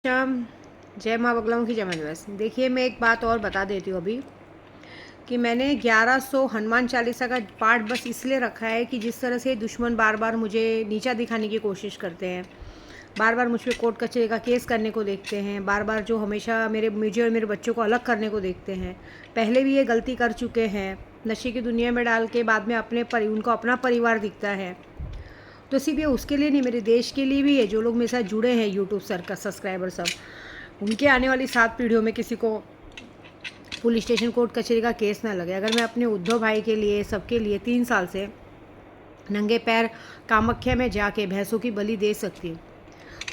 शाम। जय माँ बगलामुखी की जय माँ दिवस। देखिए, मैं एक बात और बता देती हूँ अभी कि मैंने 1100 हनुमान चालीसा का पाठ बस इसलिए रखा है कि जिस तरह से दुश्मन बार बार मुझे नीचा दिखाने की कोशिश करते हैं, बार बार मुझ पे कोर्ट कचहरी का केस करने को देखते हैं, बार बार जो हमेशा मुझे और मेरे बच्चों को अलग करने को देखते हैं। पहले भी ये गलती कर चुके हैं, नशे की दुनिया में डाल के बाद में उनको अपना परिवार दिखता है। तो सिर्फ ये उसके लिए नहीं, मेरे देश के लिए भी है। जो लोग मेरे साथ जुड़े हैं यूट्यूब सर का सब्सक्राइबर सब, उनके आने वाली 7 पीढ़ियों में किसी को पुलिस स्टेशन कोर्ट कचहरी का केस ना लगे। अगर मैं अपने उद्धव भाई के लिए, सबके लिए 3 साल से नंगे पैर कामाख्या में जाके भैंसों की बलि दे सकती हूँ,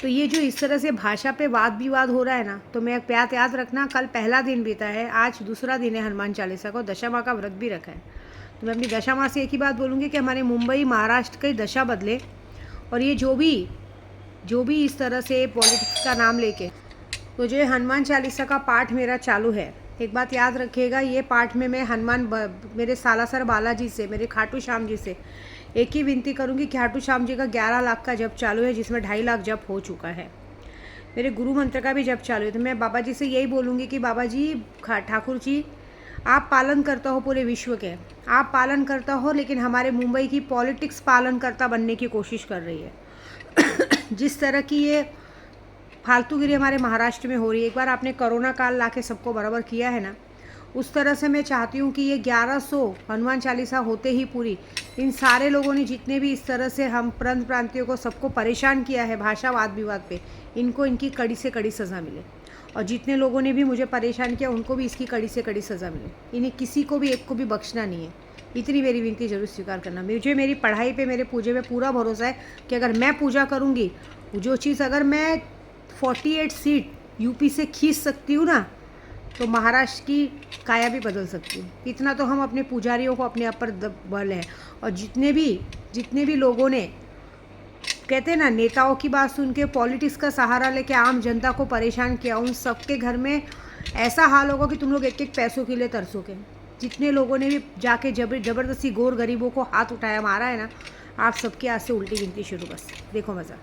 तो ये जो इस तरह से भाषा पे वाद विवाद हो रहा है ना, तो मैं बात याद रखना, कल पहला दिन बीता है, आज दूसरा दिन है हनुमान चालीसा को, दशा माँ का व्रत भी रखा है। तो मैं अपनी दशा माँ से एक ही बात बोलूँगी कि हमारे मुंबई महाराष्ट्र की दशा बदले। और ये जो भी इस तरह से पॉलिटिक्स का नाम लेके, तो जो हनुमान चालीसा का पाठ मेरा चालू है, एक बात याद रखिएगा, ये पाठ में मैं मेरे सालासर बालाजी से, मेरे खाटू श्याम जी से एक ही विनती करूंगी कि खाटू श्याम जी का 11 लाख का जप चालू है, जिसमें 2.5 लाख जप हो चुका है। मेरे गुरु मंत्र का भी जप चालू है। तो मैं बाबा जी से यही बोलूँगी कि बाबा जी, ठाकुर जी, आप पालन करता हो पूरे विश्व के, आप पालन करता हो, लेकिन हमारे मुंबई की पॉलिटिक्स पालन करता बनने की कोशिश कर रही है। जिस तरह की ये फालतूगिरी हमारे महाराष्ट्र में हो रही है, एक बार आपने कोरोना काल ला के सबको बराबर किया है ना, उस तरह से मैं चाहती हूँ कि ये 1100 हनुमान चालीसा होते ही पूरी, इन सारे लोगों ने जितने भी इस तरह से हम प्रांत प्रांतियों को सबको परेशान किया है भाषा वाद विवाद पे, इनको इनकी कड़ी से कड़ी सज़ा मिले। और जितने लोगों ने भी मुझे परेशान किया, उनको भी इसकी कड़ी से कड़ी सज़ा मिले। इन्हें किसी को भी, एक को भी बख्शना नहीं है। इतनी मेरी विनती जरूर स्वीकार करना। मुझे मेरी पढ़ाई पे, मेरे पूजे पे पूरा भरोसा है कि अगर मैं पूजा करूँगी, जो चीज़ अगर मैं 48 सीट यूपी से खींच सकती हूँ ना, तो महाराष्ट्र की काया भी बदल सकती हूँ। इतना तो हम अपने पुजारियों को अपने आप पर बल है। और जितने भी लोगों ने, कहते हैं ना, नेताओं की बात सुन के पॉलिटिक्स का सहारा लेके आम जनता को परेशान किया, उन सबके घर में ऐसा हाल होगा कि तुम लोग एक एक पैसों के लिए तरसोगे। जितने लोगों ने भी जाके जबरदस्ती गोर गरीबों को हाथ उठाया, मारा है ना, आप सबके आज से उल्टी गिनती शुरू। बस देखो मज़ा।